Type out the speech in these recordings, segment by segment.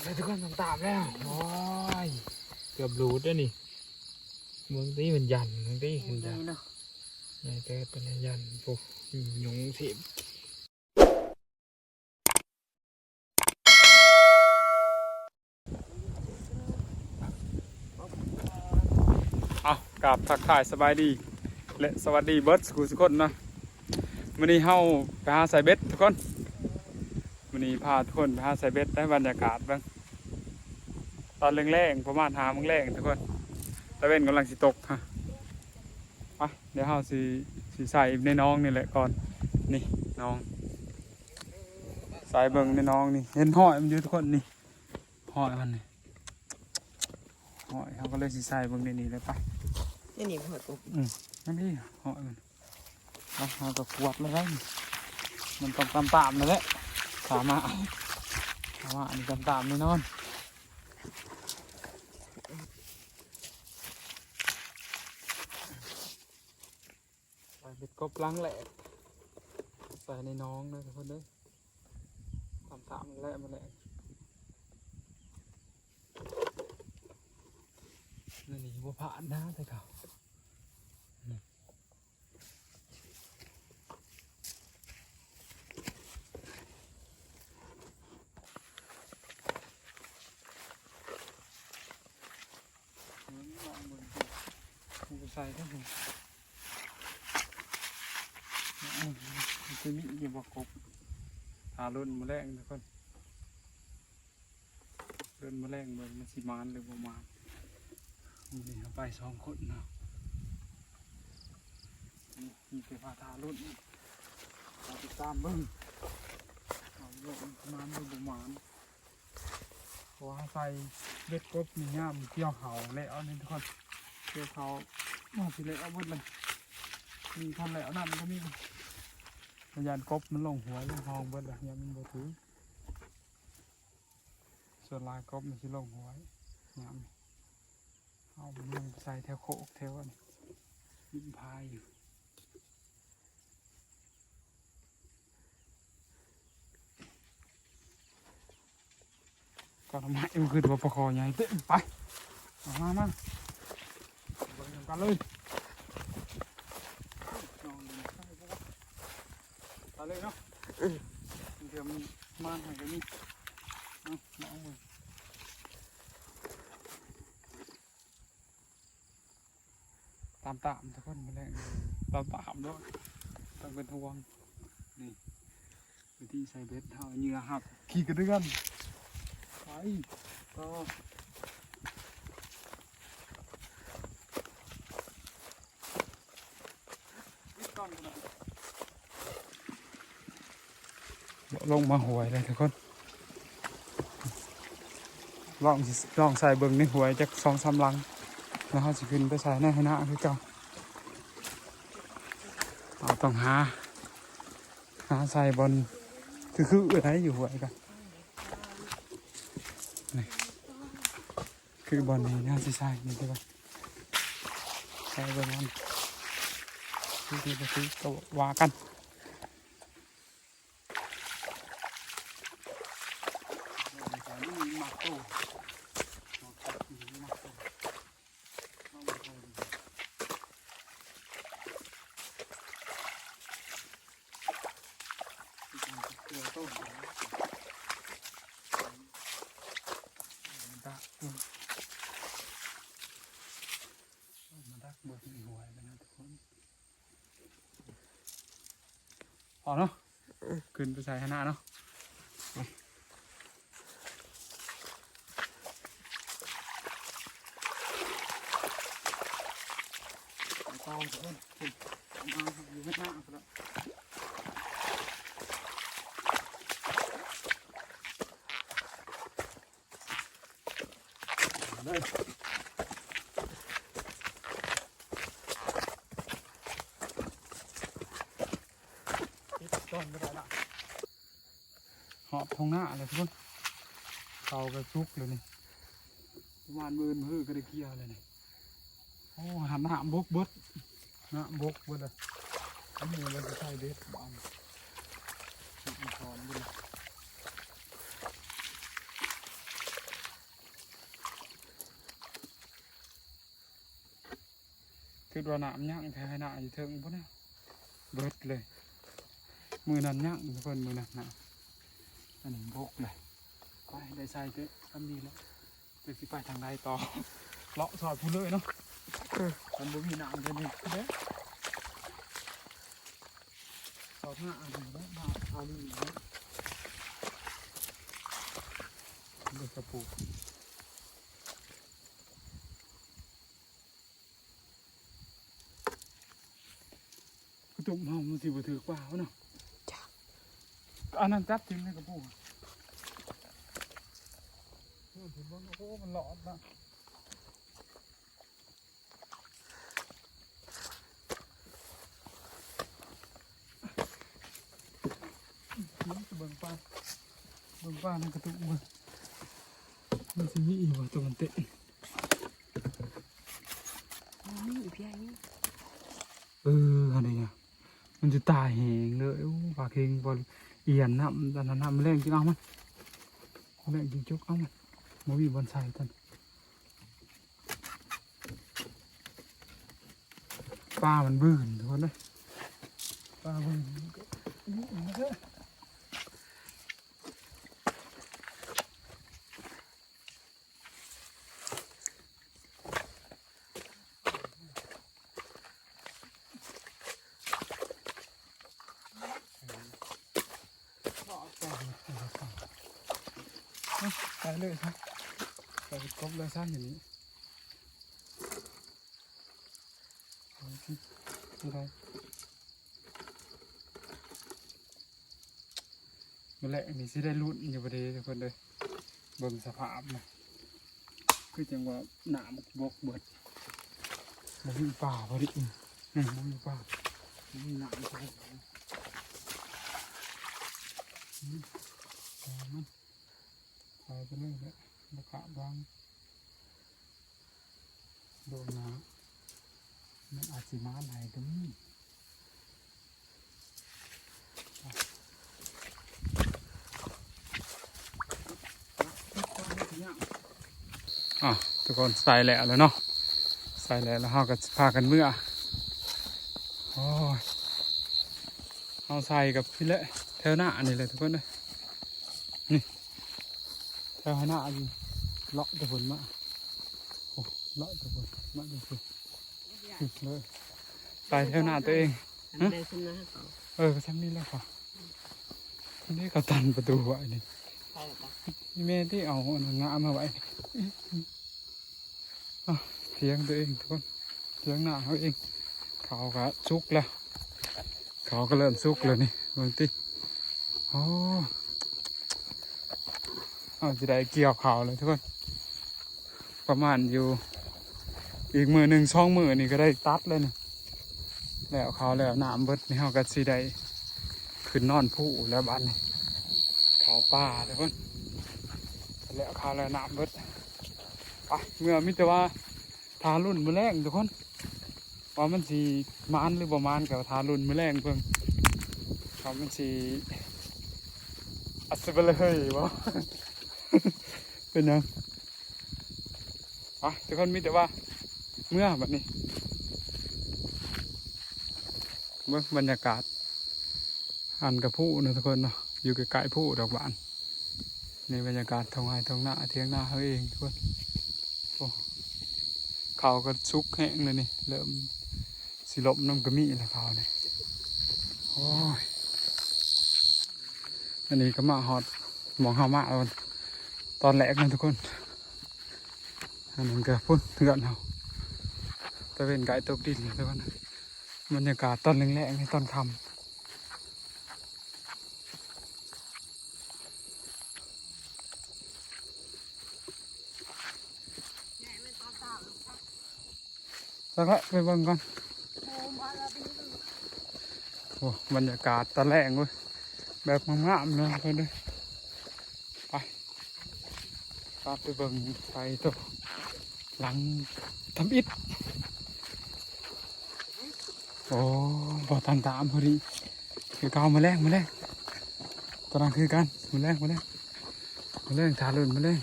แล้วทุกคนตามแล้วโอ้ยเกือบรูดแล้วนี่เมืองที่เป็นยันเมืองที่เป็นยันใหญ่เกิดเป็นยันพวกหยงเสียบเอากราบทักทายสบายดีและสวัสดีเบิร์ดสุขคนนะวันนี้เฮาไปหาใส่เบ็ดทุกคนวันนี้พาทุกคนไปหาใส่เบ็ดได้บรรยากาศบ้างตอนแรงๆประมาณ5 โมงแรงทุกคนตะเว้นกำลังสิตกฮะไปเดี๋ยวเฮาสิใส่ในน้องนี่แหละก่อนนี่น้องใส่เบิ่งในน้องนี่เห็นห้อยมันอยู่ทุกคนนี่ห้อยมันนี่ห้อยเขาก็เลยสิใส่เบิ่งในนี้เลยไปนี่หอยกบนั่นนี่ห้อยมันเราก็ขวดแล้วได้มันต้องตามๆเลยแหละถามมาอันนี้ตามๆแน่นอนใส่เบ็ดกบลังแหละใส่ในน้องนะทุกคนเด้อตามๆแหละมาแหละนั่นนี่บัวผ่านนะแต่เขาใส่ครับผมจะมีกี่บกบหารุ่นมาแรงทุกคนรุ่นมาแรงเบิ่งมันสิมานหรือประมาณนี่เอาไป2 คนนะมีแต่พาทารุ่นเราติดตามเบิ่งเอาเบิ่งมานหรือประมาณเพราะว่าใส่เบ็ดกบมีง่ามเกี่ยวเห่าแล้วนี่ทุกคนเกี่ยวเขาสิเลยเอาหมดเลยมีทำแล้วนั่นก็มีพยานกบมันลงหัวลงทองเบิดเลยยังมันบ่ถือส่วนลายกบมันสิลงหัวยังเอามันลงใส่แถวโคกแถวนี้ยิ้มพายอยู่ก็ทำให้มันคือตัวประคอใหญ่เต็มไปมาเบิ่งกันเลยเอาเลยเนาะเดี๋ยวมันมาหน่อยก็มีน้องเลยตามทุกคนมาแรงตามด้วยต้องเป็นห่วงนี่วิธีใส่เบ็ดเท่าเหยื่อหักขี่กันด้วยกันไปต่อลงมาหวยเลยทุกคนลองใส่เบิ่งในหวยจาก2-3 ลังแล้วเขาจะขึ้นไปใส่ในให้หน้าคือเก่าเอาต้องหาใส่บนคืออะไรอยู่หวยกันนี่คือบอลนี้น่าจะใช่นี่ใช่ปะใส่บนนั้นที่ก็ว่ากันพอเนาะขึ้นไปใส่ให้หน้าเนาะต่อทุกคนมาอยู่ให้หน้าแล้วเลยต้นก็ได้ละหอบทงหน้าเลยทุกคนเขากระซุกเลยนี่ประมาณมือก็ได้เกี่ยวเลยนี่โอ้หันหน้าบกเบิดนะบกเบิดเลยอันนี้มันจะใช้เด็ดบ้านชุดมันพร้อมเลย คือว่าน้ำยั่งแท้หน้าอยู่เทิงพุ่นนะเบิดเลยมือนั้นยั่งทุกคนมือนั้นนะอันนี้บกเลยไปได้ใส่เด้อทำดีแล้วจะสิไปทางใดต่อเลาะสอดพูเลยเนาะมันบ่มีน้ำเลยนี่เด้อสอดหน้าอันนี้แล้วมาเอานี่เนาะเด็กกระปุกกระตุกเมามันสิบ่ถือกว่าเนาะอันนั้นจับทิ้งในกระปุกโอ้มันหลอดนะเบิ่งป้าในกระตุกมันจะมีอีกว่าตัวมันเตะมีอีกพี่นี่อะไรเนี่ยมันจะตายแหงเลยปลาเค็งบอลเอียนน้ำแต่น้ำมันแรงจริงเอามันแรงจริงจุกเอามันมาวิ่งบอลใส่ท่านปลามันบื้นทุกคนเลยปลาบื้นมันก็ไปเลยครับไปกบเลยซะอย่างนี้อะไรมาแหละนี่สิได้ลุ้นอยู่ประเดี๋ยวทุกคนเลยเบิ่งสภาพนะคือจังว่าหนามบกเบิดมันมีป่าพอดีมันมีป่ามันมีหนามใช่มันไปไปเรื่อยเลยบกะบางโดนน้ำมันอาจจะมาไหนก็มีทุกคนใส่แหละแล้วเนาะใส่แหละแล้วเราก็พากันเมื่อโอ้ยเอาใส่กับพี่เละแถวหน้านี่เลยทุกคนเลยนี่แถวหน้าอยู่เลาะตะผลมาโอ้เลาะตะผลมาดูสิเลยใส่แถวหน้าตัวเองก็ทำนี่แล้วค่ะนี่เขาตันประตูไว้นี่นี่แม่ที่เอางามาไว้เทียงตัวเองทุกคนเทียงหน้าเขาเองเขาก็ซุกแล้วเขาก็เริ่มซุกเลยนี่วันที่โอ้เอาจะได้เกี่ยวเขาเลยทุกคนประมาณอยู่อีกมือหนึ่งช่องมือนี่ก็ได้ตัดเลยนี่แล้วเขาแล้วน้ำเบิดนี่เขาก็สิได้ขึ้นนอนผู้แล้วบ้านนี่เขาป่าทุกคนแล้วเขาแล้วน้ำเบิดไปเมื่อมิตรว่าทารุ่นมือแรงทุกคนว่ามันสีมานหรือประมาณกับทารุ่นมือแรงเพิ่งเขามันสีอัศบเลยบ่ เป็นยังทุกคนมิตรว่าเมื่อแบบนี้เมื่อบรรยากาศอันกับผู้นะทุกคนเนาะอยู่ใกล้ๆผู้ดอกบานในบรรยากาศทงไห้ทงหน้าเทียงหน้าเขาเองทุกคนเขาก็ชุกแห้งเลยนี่เริ่มสิลบน้ำกระมี่แล้วเขาเนี่ยโอ้ยอันนี้ก็มาฮอดมองเฮามาแล้วตอนแรกนะทุกคนอันนั้นก็พุ่นเถื่อนเฮาแต่เป็นไก่ตกดินเลยทุกคนบรรยากาศตอนแรกๆในตอนค่ำสักละไปเบิ่งก่อนโอ้บรรยากาศตอนแรกเว้ยแบบงามๆเลยเพื่อนเลยไปไปเบิ่งไฟตัวหลังทำอิฐโอ้บอตันตามพอดีคือเกามาแรงตอนนั้นคือกันมาแรงทารุณมาแรง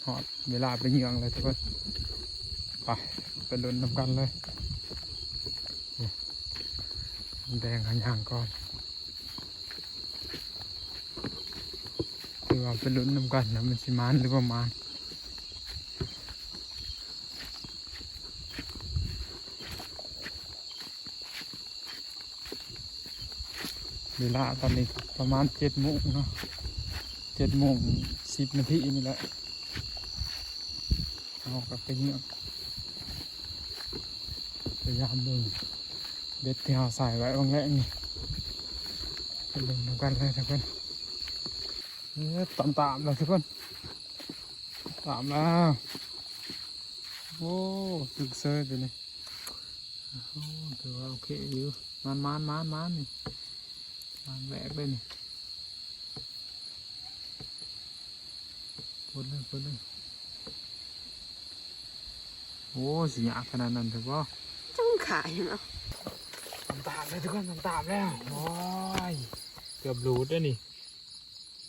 หอดเวลาไปเหยื่อเลยทุกคน ไปลุ้นนำกันเลยนี่แดงขันยางก่อนคือว่าไปลุ้นนำกันนะมันสิมานหรือว่ามานเวลาตอนนี้ประมาณ7 โมงเนาะ7:10 นาทีนี่แหละเอากลับไปเงียบพยายามดึงเบ็ดที่เราใส่ไว้วางแรกนี่ไปดึงนำกันเลยทุกคนตามแล้วทุกคนตามแล้วโอ้ตึกเซอร์ตัวนี้ถือว่าโอเคอยู่มันนี่มันแหวกเลยนี่ปดเลยโอ้สีหยาบขนาดนั้นถือว่า จ้องขายเนาะ ตามเลยทุกคนตามแล้วโอ้ยเกือบรูดแล้วนี่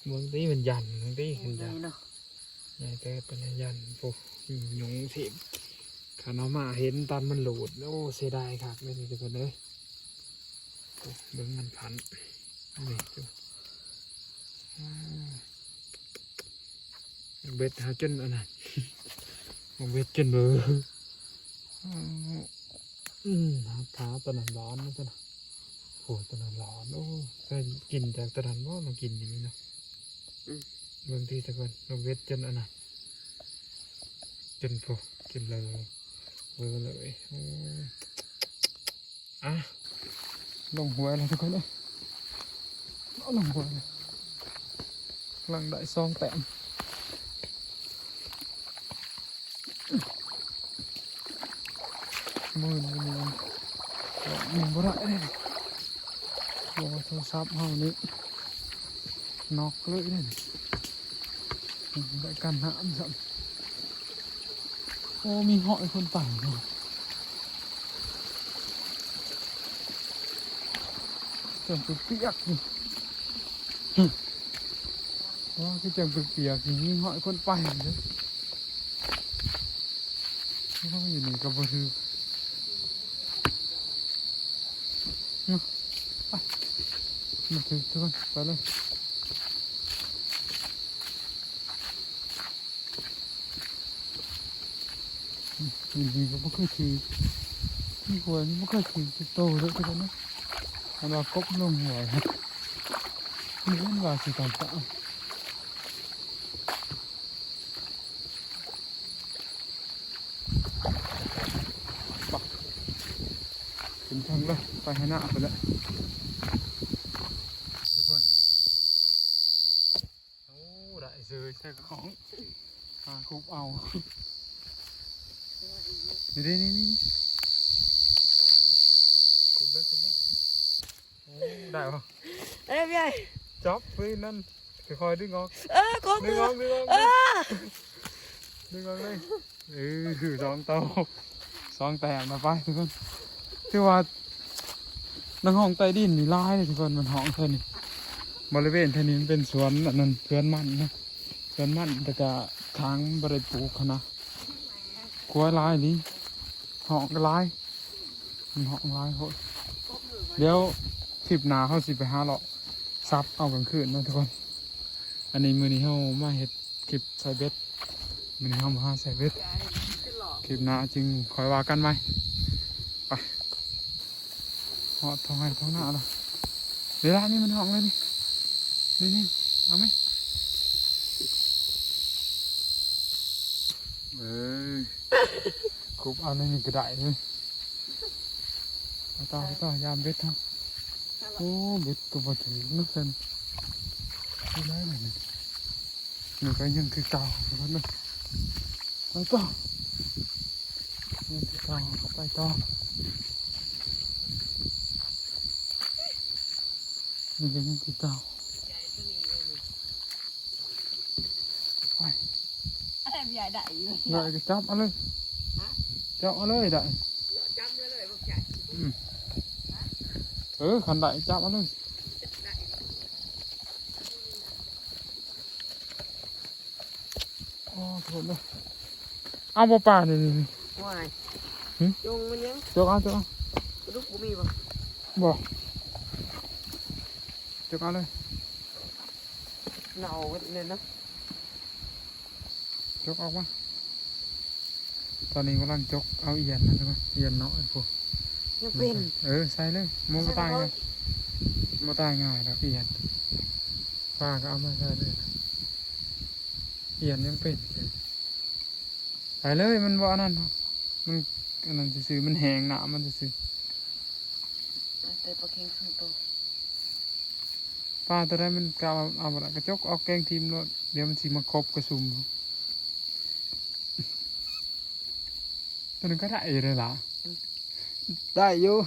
เมืองที่มันยันเมืองที่มันยัน เนาะ ใหญ่แต่เป็นยันพวกหยงสิขาน้องมาเห็นตอนมันหลุดโอ้เสียดายครับไม่ได้ทุกคนเลยเบิ้งมันพันนี่จุเบ็ดหาจนอันนั้นเบ็ดจนเบอร์ขาตะนันร้อนนะจ๊ะโอ้ตะนันร้อนโอ้เคยกินจากตะนันว่ามากินอย่างนี้เนาะเบิ้งที่ทุกคนเบ็ดจนอันนั้นจนพอกินเลยเบอร์เลยลงหัวเลยทุกคนเลยลงหัวเลยหลังได้ซองแต้มมือมันบ่ได้เลยโทรศัพท์เฮานี้นอกเลยเลยได้กันน้ำสั่นโอ้มีหอยคนป่าเลยจังเปียกนี่ว่าคือจังเปียกนี่มีหอยคนป่าเลยเขาอยู่นี่กับบ่ถือมาถือทุกคนไปเลยนี่ก็ไม่เคยถือที่หัวนี่ไม่เคยถือจะโตเลยทุกคนนะมันว่ากบลงหัวครับนี่มันว่าสิตามตาเป็นทางเลยไปให้หน้าไปแล้วทุกคนโอ้ได้ซื้อใส่ของคุบเอานี่คุบเลยโอ้ได้ปะ เอ้ยพี่ใหญ่ จับไว้นั่นค่อยๆดึงออก กบ ดึงออกเลยคือสองเตาสองแต้มมาไปทุกคนที่ว่าในห้องใต้ดินมีลายเลยทุกคนมันห้องเท่านี้บริเวณเท่านี้มันเป็นสวนนั่นเพื่อนมันนะเพื่อนมันแต่ก็ทางบริปลูกเขานะกล้วยลายนี่ห้องลายมันห้องลายโหดเดี๋ยวคลิปหนาเขาสิไปหาเลาะซับเอากลางคืนนะทุกคนอันนี้มือนี้เขามาเห็ดคลิปใส่เบ็ดมือนี้เขามาใส่เบ็ดคลิปหนาจึงคอยว่ากันไหมไปหอดท้องให้ท้องหน้าละเวลานี้มันห้องเลยนี่เอาไหมคุบเอาในนี่กระไดเลยต่อยามเบ็ดทั้งโอ้เบ็ดตัวถึงนึกเส้นไม่ได้เลยนี่ก็ยังคือเก่าทุกคนเลยไปต่อยังคือเก่าไปต่อนี่ก็ยังคือเก่าไปพี่ใหญ่ได้อยู่ เลยก็จับเอาเลยจับเอาเลยได้ จำเลยพวกใหญ่ ขันได้จับเอาเลยโอ้โหเลยเอาปลานี่ วายจงมันยัง จกเอากระดูกกูมีบ่ บ่จกเอาเลย เน่ากันเนี่ยนะ จกออกมาตอนนี้กำลังจกเอาเอียนนะทุกคนเอียนเนาะไอ้พวก ยังเป็น ใส่เลยโมตายเลยโมตายง่ายนะเอียนป้าก็เอามาใส่เลยเอียนยังเป็นใส่เลยมันบ่อันนั้นมันอันนั้นซื่อมันแห้งหนามันซื่อ แต่ปลาเค็งสุดโต ป้าตัวนั้นมันกเอาละกระจกเอาแกงทีมแล้วเดี๋ยวมันสิมาครบกระซุ่มตัวนึงก็ได้เลยล่ะได้อยู่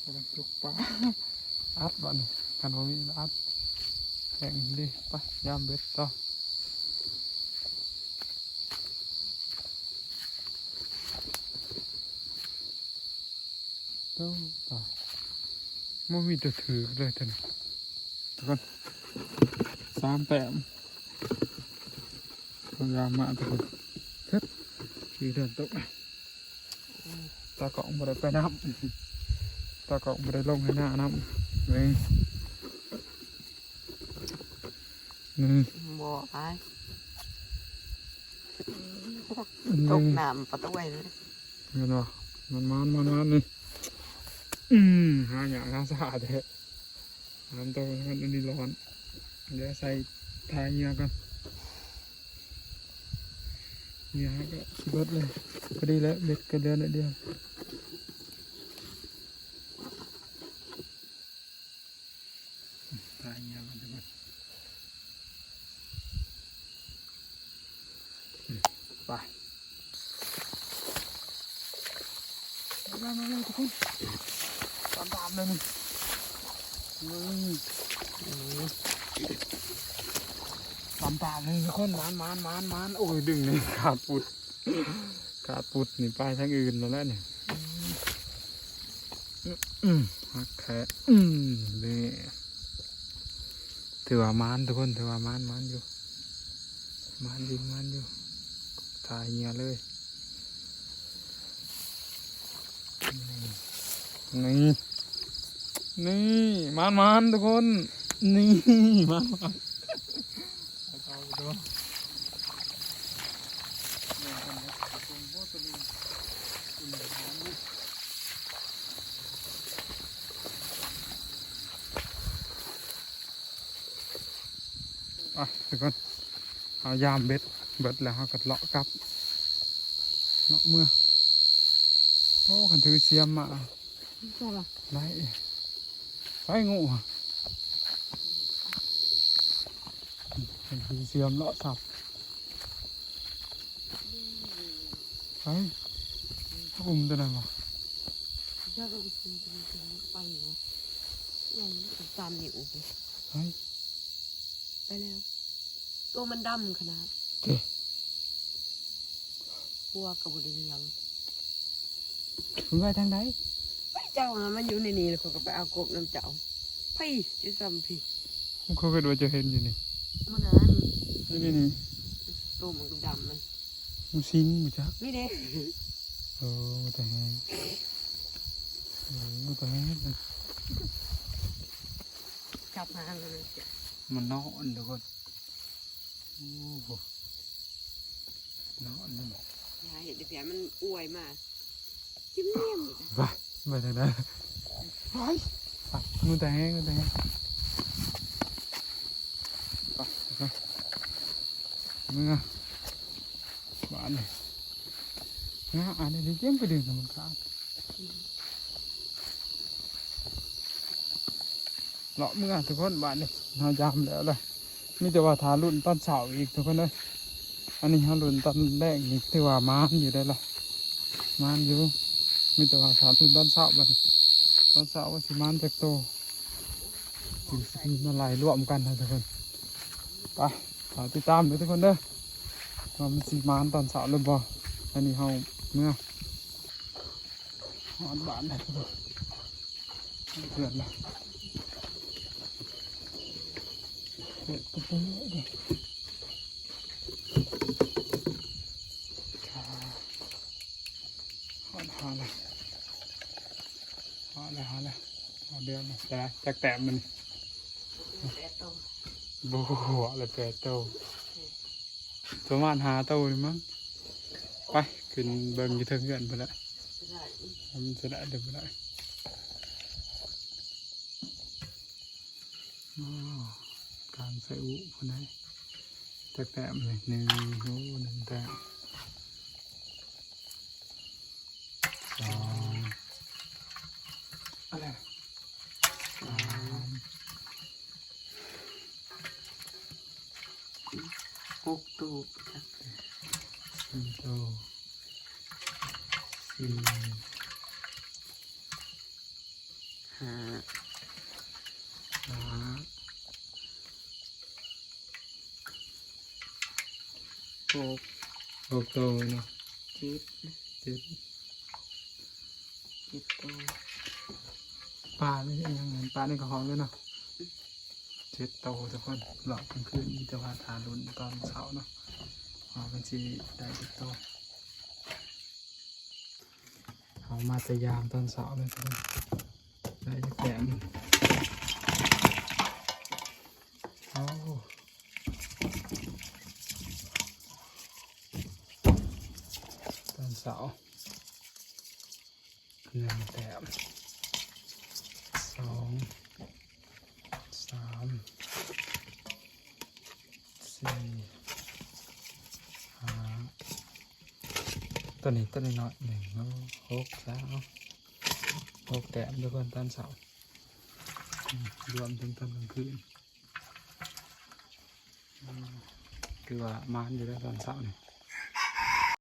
กำลังจกปลาอัดบ้านกันว่ามีอัดแข่งดิไปยามเบ็ดต่อต่อมันมีตัวถือเลยท่านทุกคน3 แต้มพยายามมาทุกคนเซ็ตขี่เดินตกตากล่องบ่ได้ไปน้ำตากล่องบ่ได้ลงให้หน้าน้ำเว้ยบ่ไปตกน้ำประตูไว้เลย เห็นป่ะมันนี่หาอย่างน่าสะอาดเลยน้ำตัวมันอันนี้ร้อนเดี๋ยวใส่ทายเงียกันเงียก็เบิดเลยพอดีแล้วเบ็ดกระเดือนเดียวทายเงียกันทุกคนไปมาทุกคนตามเลยนี่ตามเลยทุกคนมันโอ้ยดึงนี่ขาดปุดนี่ไปทางอื่นแล้วเนี่ยหักแขนนี่ถือว่ามันทุกคนถือว่ามันอยู่ถ่ายเงี้ยเลยนี่มันทุกคนนี่มันเอาไปดูทุกคนเอายามเบ็ดแล้วเขาก็เลาะกลับเลาะเมื่อโอ้ขันถือเสียมมาไล่ไปงูขันถือเสียมเลาะสับไปตัวนั้นวะ เจ้าก็ไปอยู่ยังจำอยู่ไปแล้วตัวมันดำขนาดพวกกระบอกเรือง คุณไปทางไหน เจ้ามันอยู่ในนี้แล้วเขาก็ไปเอากบน้ำเจ้าพี่จะซ้ำพี่ ผมเคยดูจะเห็นอยู่นี่ มันนั้น นี่ ตัวมันก็ดำมัน มูซิงมูจัก นี่เด้ แต่แห้งแต่แห้ง กลับมาเลย มันนอนทุกคนโอ้โหนอนนี่ ยายเห็นแต่แผลมันอวยมากจิ้มเลี่ยม ไปทางไหนไปมูแต่แห้งไปเมื่อบ้านเลยอันนี้เยี่ยมไปดึงมันขาดเลาะเมื่อทุกคนบ้านนี่เรายามแล้วเลยนี่แต่ว่าทารุ่นตอนเสาร์อีกทุกคนเลยอันนี้เขารุ่นตอนแรกนี่ถือว่ามานอยู่ได้ละมานอยู่มีแต่ว่าทารุ่นตอนเสาร์แบบตอนเสาร์ว่าสิมานจากโตถึงมาไหลรวมกันนะทุกคนไปติดตามเลยทุกคนเด้อว่ามันสิมานตอนเสาร์หรือบ่อันนี้เขาเมื่อหอดบ้านเลยทุกคนเดือดละ เห็ดก็เป็นเด็ก หาเลยเอาเดือนเลยแต่จักแต้มมัน แต่โต บูหัวเลย8 โตประมาณ5 โตนี่มั้งไปขึ้นเบิ่งอยู่เทิงเงินไปแล้ว ได้ มันจะได้เดี๋ยวไปได้การใส่อุคนไหนจักแต้มเลย1 แต้ม2อะไร3 6 ตัว 4 โต4 5 6 โตเนาะ 7 7 ตัว ปลาไม่ใช่ยังไงปลาในกระห้องด้วยเนาะ7 โตทุกคนหลอกกลางคืนมีแต่ว่าทารุณตอนเช้าเนาะเอากันสิได้7 โตเอามาแต่ยามตอนเช้าเลยทุกคนได้จักแต้มเอาตอนเช้า1 แต้ม2 3 4 5ตัวนี้น้อย1 6 6 แต้มทุกคนตอนเช้ารวมถึงตอนกลางคืนคือว่ามานอยู่แล้วตอนเช้านี่